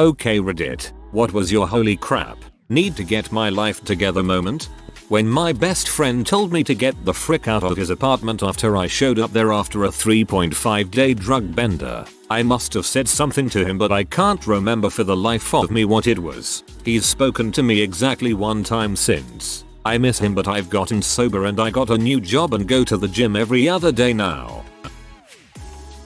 Okay Reddit, what was your holy crap, need to get my life together moment? When my best friend told me to get the frick out of his apartment after I showed up there after a 3.5-day drug bender, I must have said something to him but I can't remember for the life of me what it was. He's spoken to me exactly one time since. I miss him but I've gotten sober and I got a new job and go to the gym every other day now.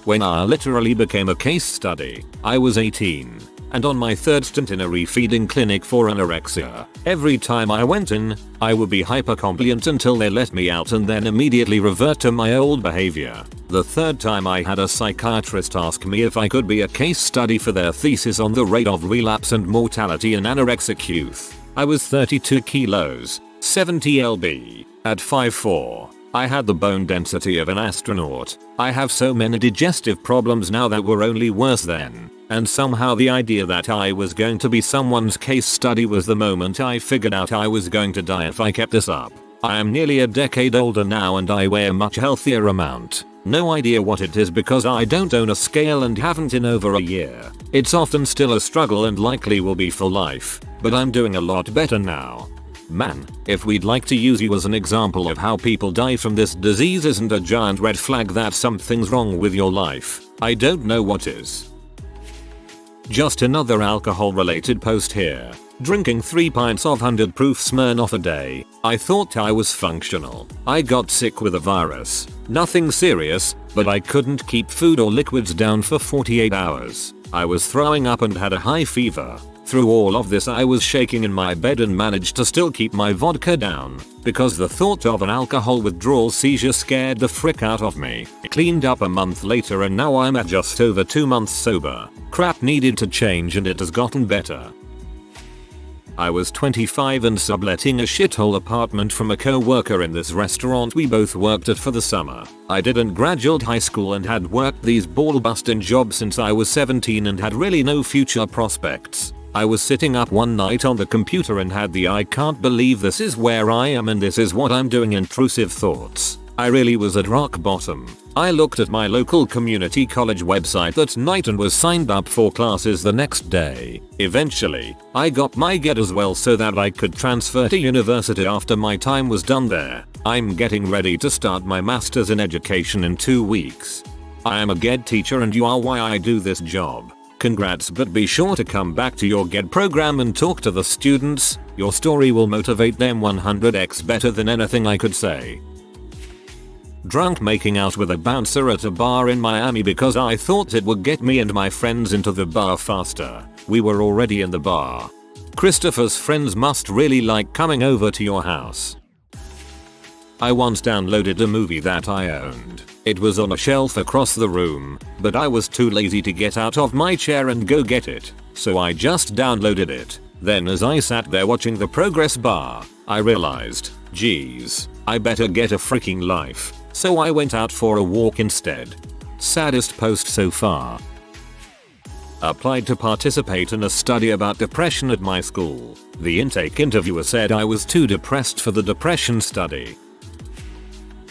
When I literally became a case study, I was 18. And on my third stint in a refeeding clinic for anorexia. Every time I went in, I would be hyper-compliant until they let me out and then immediately revert to my old behavior. The third time I had a psychiatrist ask me if I could be a case study for their thesis on the rate of relapse and mortality in anorexic youth. I was 32 kilos, 70 lb, at 5'4". I had the bone density of an astronaut. I have so many digestive problems now that were only worse then. And somehow the idea that I was going to be someone's case study was the moment I figured out I was going to die if I kept this up. I am nearly a decade older now and I weigh a much healthier amount. No idea what it is because I don't own a scale and haven't in over a year. It's often still a struggle and likely will be for life, but I'm doing a lot better now. Man, if we'd like to use you as an example of how people die from this disease isn't a giant red flag that something's wrong with your life, I don't know what is. Just another alcohol related post here. Drinking 3 pints of 100 proof Smirnoff a day. I thought I was functional. I got sick with a virus. Nothing serious, but I couldn't keep food or liquids down for 48 hours. I was throwing up and had a high fever. Through all of this I was shaking in my bed and managed to still keep my vodka down, because the thought of an alcohol withdrawal seizure scared the frick out of me. Cleaned up a month later and now I'm at just over 2 months sober. Crap needed to change and it has gotten better. I was 25 and subletting a shithole apartment from a co-worker in this restaurant we both worked at for the summer. I didn't graduate high school and had worked these ball-busting jobs since I was 17 and had really no future prospects. I was sitting up one night on the computer and had the I can't believe this is where I am and this is what I'm doing intrusive thoughts. I really was at rock bottom. I looked at my local community college website that night and was signed up for classes the next day. Eventually, I got my GED as well so that I could transfer to university after my time was done there. I'm getting ready to start my master's in education in 2 weeks. I am a GED teacher and you are why I do this job. Congrats, but be sure to come back to your GED program and talk to the students. Your story will motivate them 100x better than anything I could say. Drunk making out with a bouncer at a bar in Miami because I thought it would get me and my friends into the bar faster. We were already in the bar. Christopher's friends must really like coming over to your house. I once downloaded a movie that I owned. It was on a shelf across the room, but I was too lazy to get out of my chair and go get it, so I just downloaded it. Then as I sat there watching the progress bar, I realized, geez, I better get a freaking life. So I went out for a walk instead. Saddest post so far. Applied to participate in a study about depression at my school. The intake interviewer said I was too depressed for the depression study.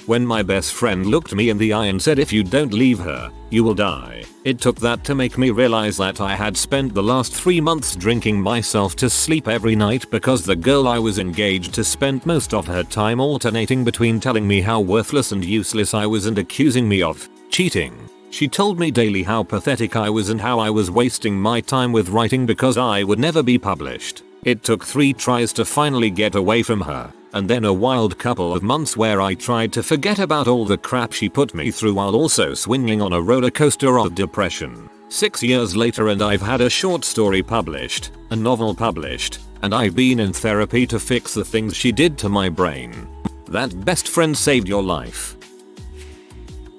When my best friend looked me in the eye and said if you don't leave her, you will die. It took that to make me realize that I had spent the last 3 months drinking myself to sleep every night because the girl I was engaged to spent most of her time alternating between telling me how worthless and useless I was and accusing me of cheating. She told me daily how pathetic I was and how I was wasting my time with writing because I would never be published. It took 3 tries to finally get away from her, and then a wild couple of months where I tried to forget about all the crap she put me through while also swinging on a roller coaster of depression. 6 years later and I've had a short story published, a novel published, and I've been in therapy to fix the things she did to my brain. That best friend saved your life.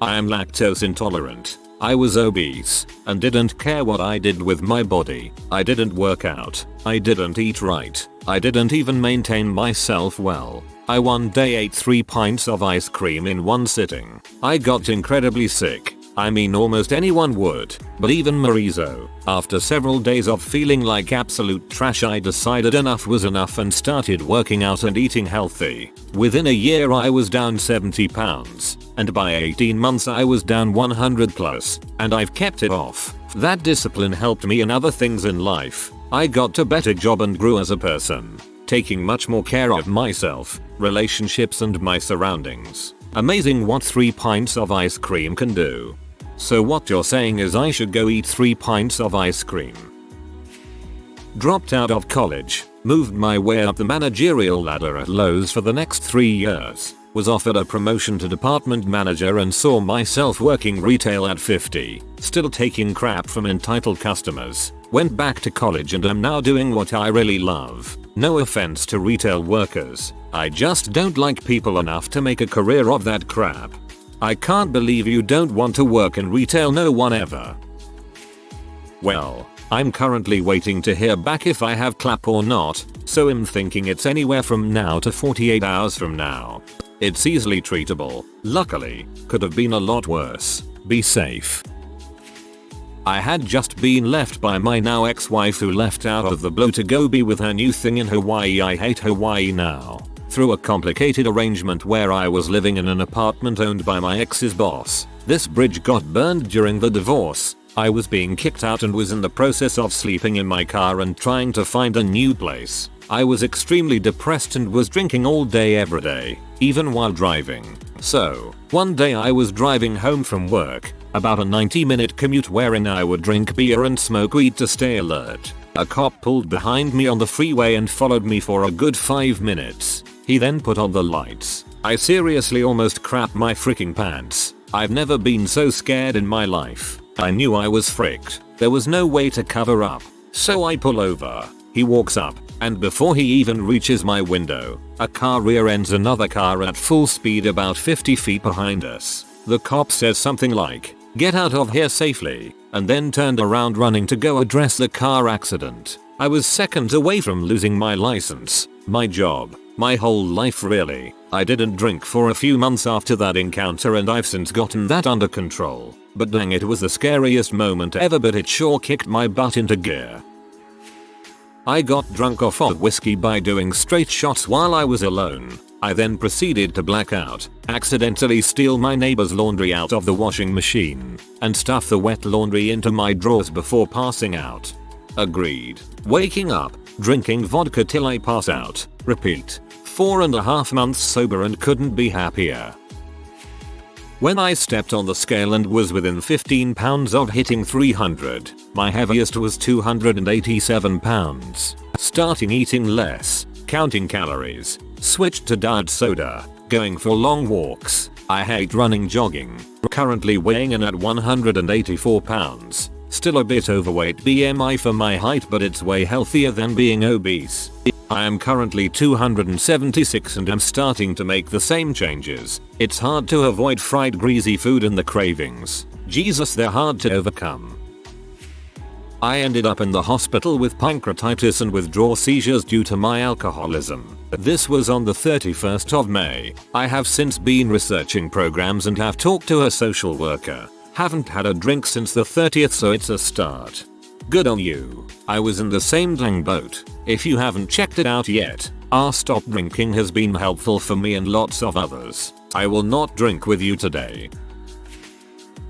I am lactose intolerant. I was obese and didn't care what I did with my body. I didn't work out. I didn't eat right. I didn't even maintain myself well. I one day ate 3 pints of ice cream in one sitting. I got incredibly sick. I mean almost anyone would, but even Marizo. After several days of feeling like absolute trash I decided enough was enough and started working out and eating healthy. Within a year I was down 70 pounds. and by 18 months I was down 100 plus, and I've kept it off. That discipline helped me in other things in life. I got a better job and grew as a person, taking much more care of myself, relationships and my surroundings. Amazing what 3 pints of ice cream can do. So what you're saying is I should go eat 3 pints of ice cream. Dropped out of college, moved my way up the managerial ladder at Lowe's for the next 3 years, was offered a promotion to department manager and saw myself working retail at 50, still taking crap from entitled customers, went back to college and am now doing what I really love. No offense to retail workers, I just don't like people enough to make a career of that crap. I can't believe you don't want to work in retail, no one ever. Well, I'm currently waiting to hear back if I have clap or not, so I'm thinking it's anywhere from now to 48 hours from now. It's easily treatable, luckily, could have been a lot worse. Be safe. I had just been left by my now ex-wife who left out of the blue to go be with her new thing in Hawaii. I hate Hawaii now. Through a complicated arrangement where I was living in an apartment owned by my ex's boss. This bridge got burned during the divorce. I was being kicked out and was in the process of sleeping in my car and trying to find a new place. I was extremely depressed and was drinking all day every day, even while driving. So, one day I was driving home from work, about a 90-minute commute wherein I would drink beer and smoke weed to stay alert. A cop pulled behind me on the freeway and followed me for a good 5 minutes. He then put on the lights. I seriously almost crapped my freaking pants. I've never been so scared in my life. I knew I was fricked. There was no way to cover up. So I pull over. He walks up, and before he even reaches my window, a car rear-ends another car at full speed about 50 feet behind us. The cop says something like, "Get out of here safely," and then turned around running to go address the car accident. I was seconds away from losing my license, my job, my whole life really. I didn't drink for a few months after that encounter and I've since gotten that under control. But dang, it was the scariest moment ever, but it sure kicked my butt into gear. I got drunk off of whiskey by doing straight shots while I was alone. I then proceeded to black out, accidentally steal my neighbor's laundry out of the washing machine, and stuff the wet laundry into my drawers before passing out. Agreed. Waking up, drinking vodka till I pass out. Repeat. 4.5 months sober and couldn't be happier. When I stepped on the scale and was within 15 pounds of hitting 300, my heaviest was 287 pounds. Starting eating less, counting calories, switched to diet soda, going for long walks. I hate running, jogging. Currently weighing in at 184 pounds. Still a bit overweight BMI for my height, but it's way healthier than being obese. I am currently 276 and am starting to make the same changes. It's hard to avoid fried greasy food and the cravings. Jesus, they're hard to overcome. I ended up in the hospital with pancreatitis and withdrawal seizures due to my alcoholism. This was on the 31st of May. I have since been researching programs and have talked to a social worker. Haven't had a drink since the 30th, so it's a start. Good on you. I was in the same dang boat. If you haven't checked it out yet, our Stop Drinking has been helpful for me and lots of others. I will not drink with you today.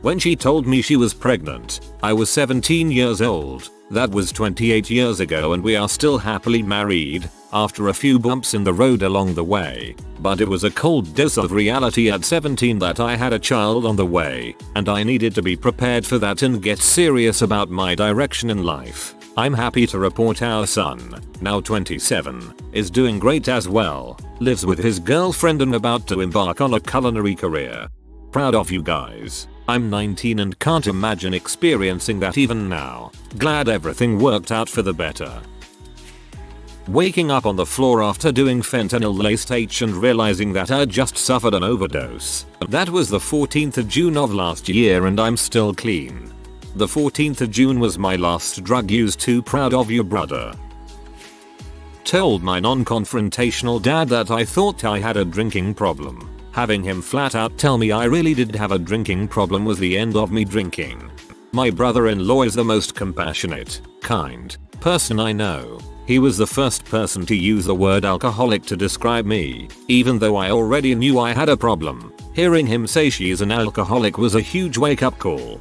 When she told me she was pregnant, I was 17 years old. That was 28 years ago and we are still happily married, after a few bumps in the road along the way. But it was a cold dose of reality at 17 that I had a child on the way, and I needed to be prepared for that and get serious about my direction in life. I'm happy to report our son, now 27, is doing great as well, lives with his girlfriend and about to embark on a culinary career. Proud of you guys. I'm 19 and can't imagine experiencing that even now. Glad everything worked out for the better. Waking up on the floor after doing fentanyl laced H and realizing that I just suffered an overdose. That was the 14th of June of last year and I'm still clean. The 14th of June was my last drug use. Too proud of you, brother. Told my non-confrontational dad that I thought I had a drinking problem. Having him flat out tell me I really did have a drinking problem was the end of me drinking. My brother-in-law is the most compassionate, kind person I know. He was the first person to use the word alcoholic to describe me, even though I already knew I had a problem. Hearing him say she's an alcoholic was a huge wake-up call.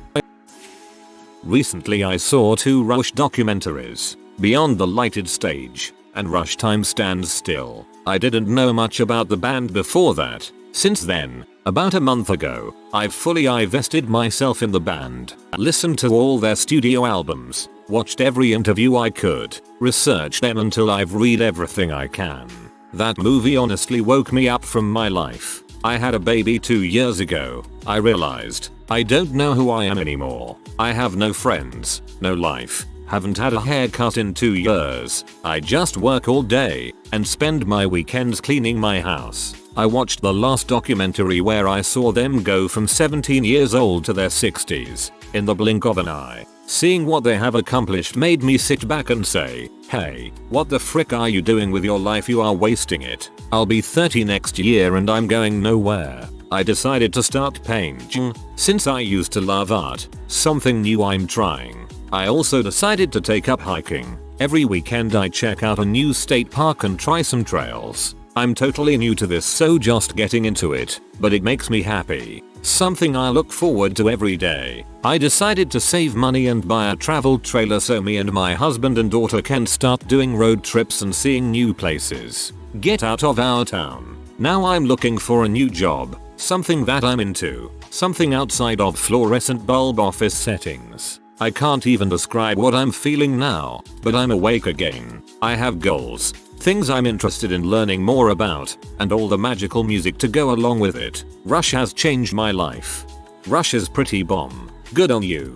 Recently I saw 2 Rush documentaries, Beyond the Lighted Stage and Rush Time Stands Still. I didn't know much about the band before that. Since then, about a month ago, I've fully invested myself in the band, listened to all their studio albums, watched every interview I could, researched them until I've read everything I can. That movie honestly woke me up from my life. I had a baby 2 years ago. I realized I don't know who I am anymore. I have no friends, no life, haven't had a haircut in 2 years. I just work all day and spend my weekends cleaning my house. I watched the last documentary where I saw them go from 17 years old to their 60s in the blink of an eye. Seeing what they have accomplished made me sit back and say, hey, what the frick are you doing with your life? You are wasting it. I'll be 30 next year and I'm going nowhere. I decided to start painting. Since I used to love art, something new I'm trying. I also decided to take up hiking. Every weekend I check out a new state park and try some trails. I'm totally new to this, so just getting into it, but it makes me happy. Something I look forward to every day. I decided to save money and buy a travel trailer so me and my husband and daughter can start doing road trips and seeing new places. Get out of our town. Now I'm looking for a new job, something that I'm into, something outside of fluorescent bulb office settings. I can't even describe what I'm feeling now, but I'm awake again. I have goals, things I'm interested in learning more about, and all the magical music to go along with it. Rush has changed my life. Rush is pretty bomb. Good on you.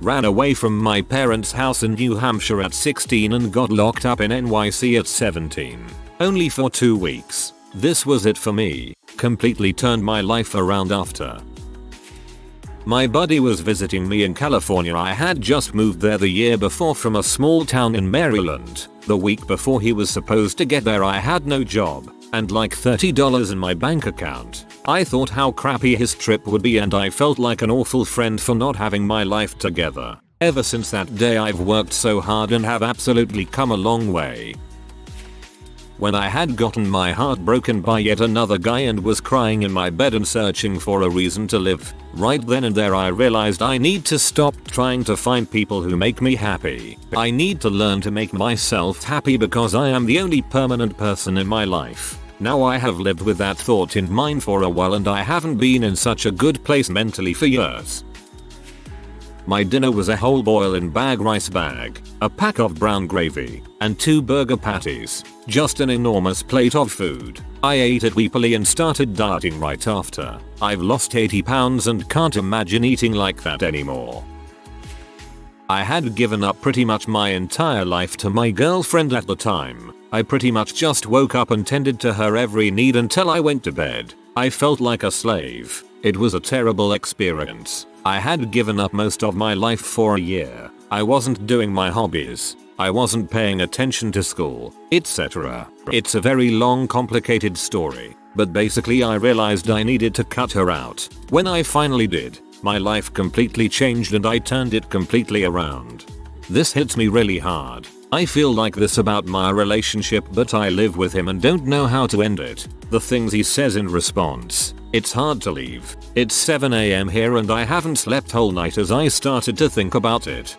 Ran away from my parents' house in New Hampshire at 16 and got locked up in NYC at 17. Only for 2 weeks. This was it for me. Completely turned my life around after. My buddy was visiting me in California. I had just moved there the year before from a small town in Maryland. The week before he was supposed to get there I had no job and like $30 in my bank account. I thought how crappy his trip would be and I felt like an awful friend for not having my life together. Ever since that day I've worked so hard and have absolutely come a long way. When I had gotten my heart broken by yet another guy and was crying in my bed and searching for a reason to live, right then and there I realized I need to stop trying to find people who make me happy. I need to learn to make myself happy because I am the only permanent person in my life. Now I have lived with that thought in mind for a while and I haven't been in such a good place mentally for years. My dinner was a whole boil-in-bag rice bag, a pack of brown gravy, and 2 burger patties. Just an enormous plate of food. I ate it weepily and started dieting right after. I've lost 80 pounds and can't imagine eating like that anymore. I had given up pretty much my entire life to my girlfriend at the time. I pretty much just woke up and tended to her every need until I went to bed. I felt like a slave. It was a terrible experience. I had given up most of my life for a year. I wasn't doing my hobbies. I wasn't paying attention to school, etc. It's a very long, complicated story, but basically I realized I needed to cut her out. When I finally did, my life completely changed and I turned it completely around. This hits me really hard. I feel like this about my relationship, but I live with him and don't know how to end it. The things he says in response. It's hard to leave. It's 7 AM here and I haven't slept whole night as I started to think about it.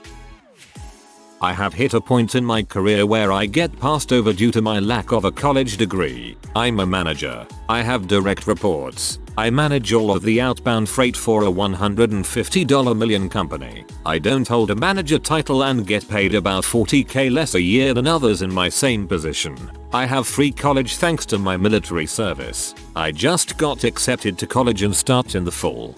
I have hit a point in my career where I get passed over due to my lack of a college degree. I'm a manager. I have direct reports. I manage all of the outbound freight for a $150 million company. I don't hold a manager title and get paid about $40k less a year than others in my same position. I have free college thanks to my military service. I just got accepted to college and start in the fall.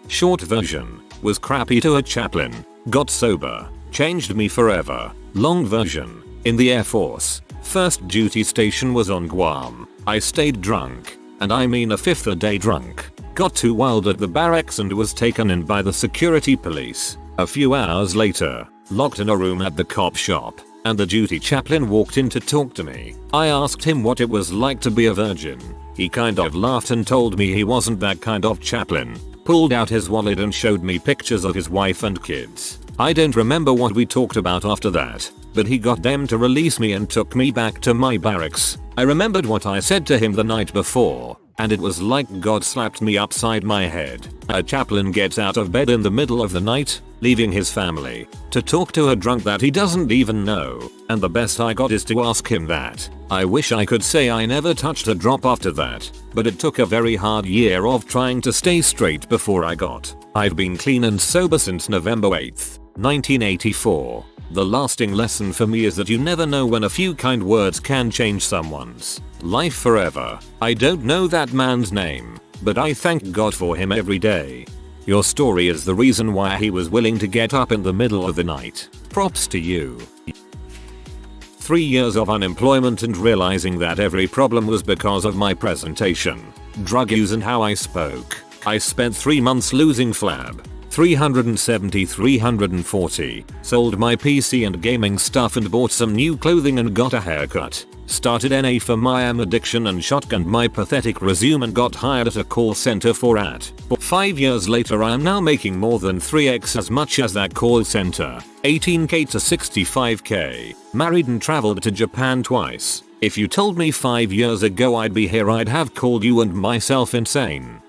Short version, was crappy to a chaplain, got sober, changed me forever. Long version, in the Air Force, first duty station was on Guam. I stayed drunk. And I mean a fifth a day drunk. Got too wild at the barracks and was taken in by the security police. A few hours later, locked in a room at the cop shop, and the duty chaplain walked in to talk to me. I asked him what it was like to be a virgin. He kind of laughed and told me he wasn't that kind of chaplain. Pulled out his wallet and showed me pictures of his wife and kids. I don't remember what we talked about after that, but he got them to release me and took me back to my barracks. I remembered what I said to him the night before. and it was like God slapped me upside my head. A chaplain gets out of bed in the middle of the night, leaving his family, to talk to a drunk that he doesn't even know, and the best I got is to ask him that. I wish I could say I never touched a drop after that, but it took a very hard year of trying to stay straight before I got. I've been clean and sober since November 8th, 1984. The lasting lesson for me is that you never know when a few kind words can change someone's life forever. I don't know that man's name, but I thank God for him every day. Your story is the reason why he was willing to get up in the middle of the night. Props to you. 3 years of unemployment and realizing that every problem was because of my presentation, drug use and how I spoke. I spent 3 months losing flab. 340, sold my PC and gaming stuff and bought some new clothing and got a haircut, started NA for my addiction and shotgunned my pathetic resume and got hired at a call center for at. 5 years later I am now making more than 3x as much as that call center, 18k to 65k, married and traveled to Japan twice. If you told me 5 years ago I'd be here I'd have called you and myself insane.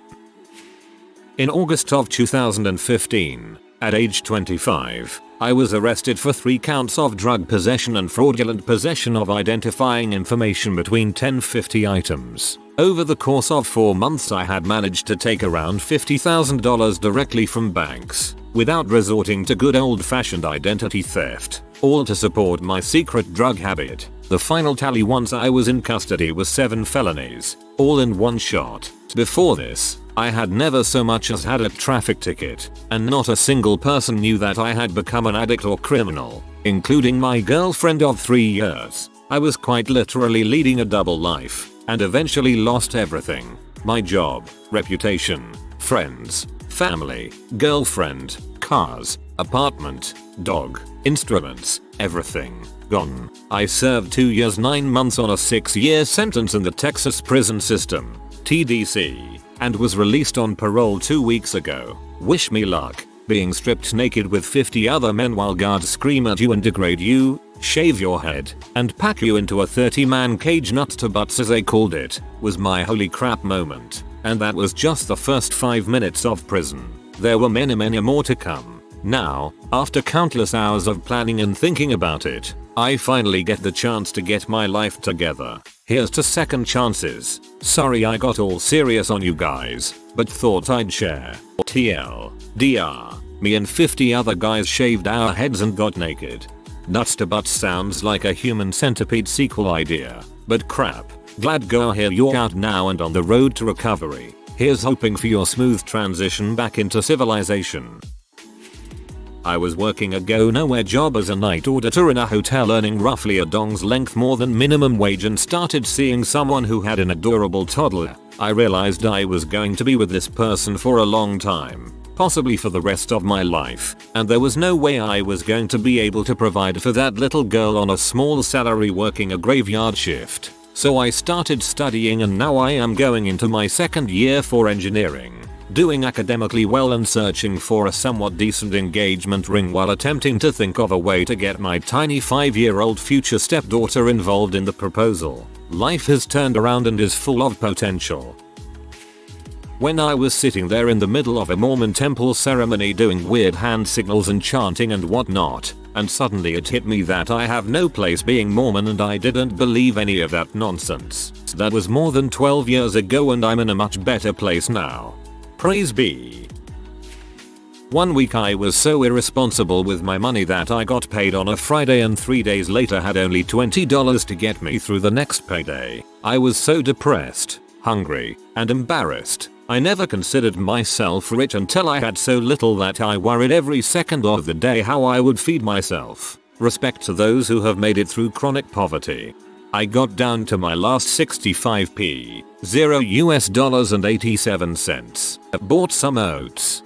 In August of 2015, at age 25, I was arrested for 3 counts of drug possession and fraudulent possession of identifying information between 1050 items. Over the course of 4 months I had managed to take around $50,000 directly from banks, without resorting to good old-fashioned identity theft, all to support my secret drug habit. The final tally once I was in custody was 7 felonies, all in one shot. Before this, I had never so much as had a traffic ticket, and not a single person knew that I had become an addict or criminal, including my girlfriend of 3 years. I was quite literally leading a double life, and eventually lost everything. My job, reputation, friends, family, girlfriend, cars, apartment, dog, instruments, everything. Gone. I served 2 years 9 months on a 6-year sentence in the Texas prison system, TDC, and was released on parole 2 weeks ago. Wish me luck, being stripped naked with 50 other men while guards scream at you and degrade you, shave your head, and pack you into a 30-man cage nuts to butts as they called it, was my holy crap moment. And that was just the first 5 minutes of prison. There were many more to come. Now, after countless hours of planning and thinking about it, I finally get the chance to get my life together. Here's to second chances. Sorry I got all serious on you guys, but thought I'd share. TLDR, me and 50 other guys shaved our heads and got naked. Nuts to butts sounds like a Human Centipede sequel idea, but crap. Glad go here you're out now and on the road to recovery. Here's hoping for your smooth transition back into civilization. I was working a go-nowhere job as a night auditor in a hotel earning roughly a dong's length more than minimum wage and started seeing someone who had an adorable toddler. I realized I was going to be with this person for a long time, possibly for the rest of my life, and there was no way I was going to be able to provide for that little girl on a small salary working a graveyard shift. So I started studying and now I am going into my 2nd year for engineering. Doing academically well and searching for a somewhat decent engagement ring while attempting to think of a way to get my tiny 5-year-old future stepdaughter involved in the proposal. Life has turned around and is full of potential. When I was sitting there in the middle of a Mormon temple ceremony doing weird hand signals and chanting and whatnot, and suddenly it hit me that I have no place being Mormon and I didn't believe any of that nonsense. That was more than 12 years ago and I'm in a much better place now. Praise be. One week I was so irresponsible with my money that I got paid on a Friday and 3 days later had only $20 to get me through the next payday. I was so depressed, hungry, and embarrassed. I never considered myself rich until I had so little that I worried every second of the day how I would feed myself. Respect to those who have made it through chronic poverty. I got down to my last 65p, $0.87. Bought some oats.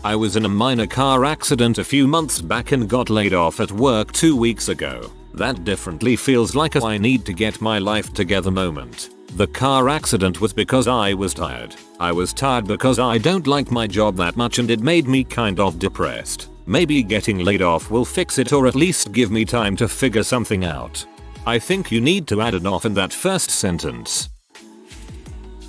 I was in a minor car accident a few months back and got laid off at work 2 weeks ago. That definitely feels like a I need to get my life together moment. The car accident was because I was tired. I was tired because I don't like my job that much and it made me kind of depressed. Maybe getting laid off will fix it or at least give me time to figure something out. I think you need to add an off in that first sentence.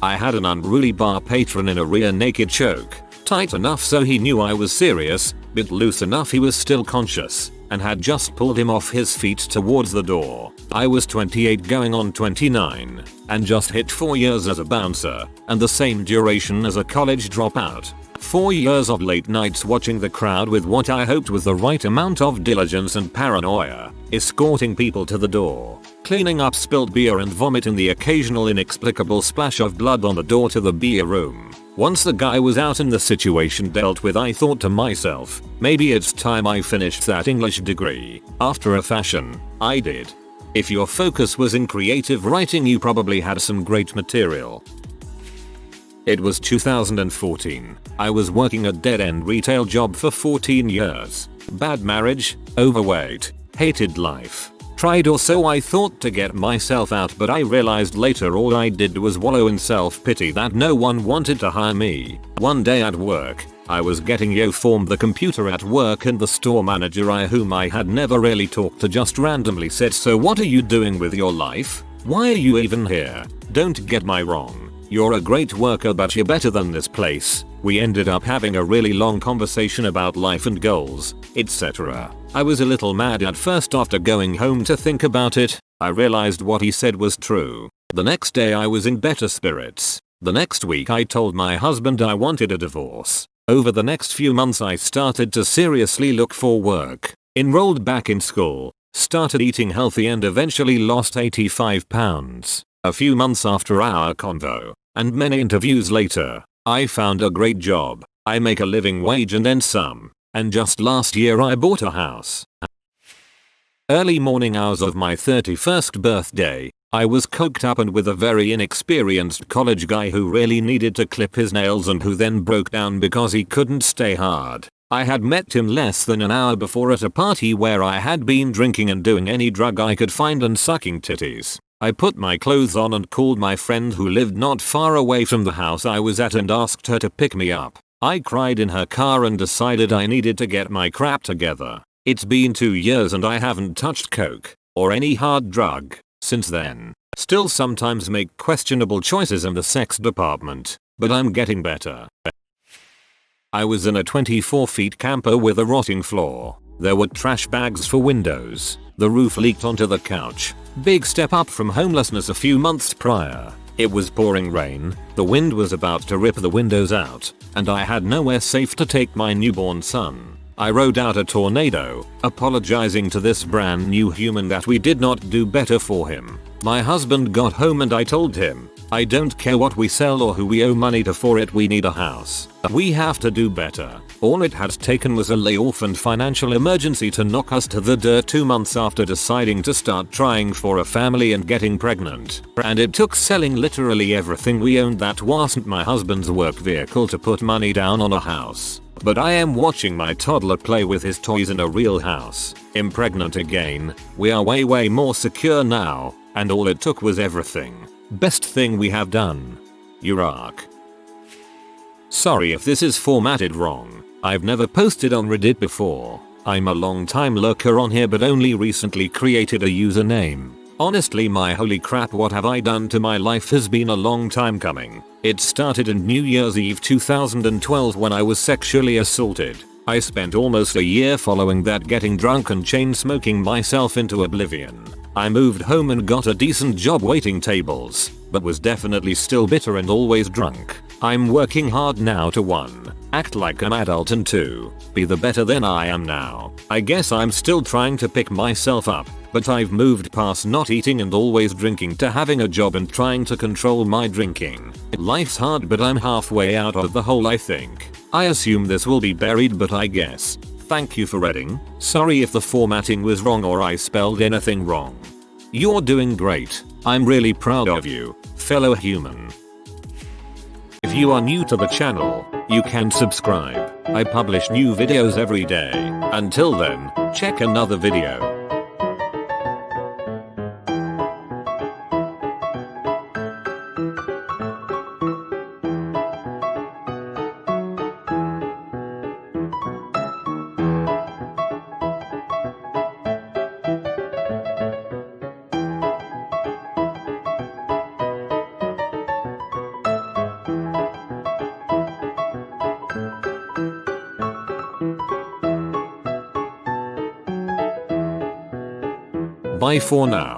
I had an unruly bar patron in a rear naked choke, tight enough so he knew I was serious, but loose enough he was still conscious, and had just pulled him off his feet towards the door. I was 28 going on 29, and just hit 4 years as a bouncer, and the same duration as a college dropout. 4 years of late nights watching the crowd with what I hoped was the right amount of diligence and paranoia, escorting people to the door, cleaning up spilled beer and vomiting the occasional inexplicable splash of blood on the door to the beer room. Once the guy was out and the situation dealt with, I thought to myself, maybe it's time I finished that English degree. After a fashion, I did. If your focus was in creative writing, you probably had some great material. It was 2014. I was working a dead-end retail job for 14 years. Bad marriage, overweight, hated life. Tried or so I thought to get myself out, but I realized later all I did was wallow in self-pity that no one wanted to hire me. One day at work, I was getting from the computer at work, and the store manager whom I had never really talked to just randomly said, "So what are you doing with your life? Why are you even here? Don't get me wrong. You're a great worker, but you're better than this place." We ended up having a really long conversation about life and goals, etc. I was a little mad at first. After going home to think about it, I realized what he said was true. The next day I was in better spirits. The next week I told my husband I wanted a divorce. Over the next few months I started to seriously look for work, enrolled back in school, started eating healthy, and eventually lost 85 pounds. A few months after our convo, and many interviews later, I found a great job. I make a living wage and then some. And just last year I bought a house. Early morning hours of my 31st birthday, I was coked up and with a very inexperienced college guy who really needed to clip his nails and who then broke down because he couldn't stay hard. I had met him less than an hour before at a party where I had been drinking and doing any drug I could find and sucking titties. I put my clothes on and called my friend who lived not far away from the house I was at and asked her to pick me up. I cried in her car and decided I needed to get my crap together. It's been 2 years and I haven't touched coke or any hard drug since then. Still sometimes make questionable choices in the sex department, but I'm getting better. I was in a 24-feet camper with a rotting floor. There were trash bags for windows. The roof leaked onto the couch. Big step up from homelessness a few months prior. It was pouring rain, the wind was about to rip the windows out, and I had nowhere safe to take my newborn son. I rode out a tornado, apologizing to this brand new human that we did not do better for him. My husband got home and I told him, "I don't care what we sell or who we owe money to for it, we need a house. We have to do better." All it had taken was a layoff and financial emergency to knock us to the dirt 2 months after deciding to start trying for a family and getting pregnant. And it took selling literally everything we owned that wasn't my husband's work vehicle to put money down on a house. But I am watching my toddler play with his toys in a real house. I'm pregnant again. We are way more secure now, and all it took was everything. Best thing we have done. Iraq. Sorry if this is formatted wrong. I've never posted on Reddit before. I'm a long time lurker on here but only recently created a username. Honestly, my holy crap, what have I done to my life has been a long time coming. It started in New Year's Eve 2012 when I was sexually assaulted. I spent almost a year following that getting drunk and chain smoking myself into oblivion. I moved home and got a decent job waiting tables, but was definitely still bitter and always drunk. I'm working hard now to 1. Act like an adult and 2. Be the better than I am now. I guess I'm still trying to pick myself up, but I've moved past not eating and always drinking to having a job and trying to control my drinking. Life's hard but I'm halfway out of the hole, I think. I assume this will be buried, but I guess. Thank you for reading. Sorry if the formatting was wrong or I spelled anything wrong. You're doing great. I'm really proud of you, fellow human. If you are new to the channel, you can subscribe. I publish new videos every day. Until then, check another video. Bye for now.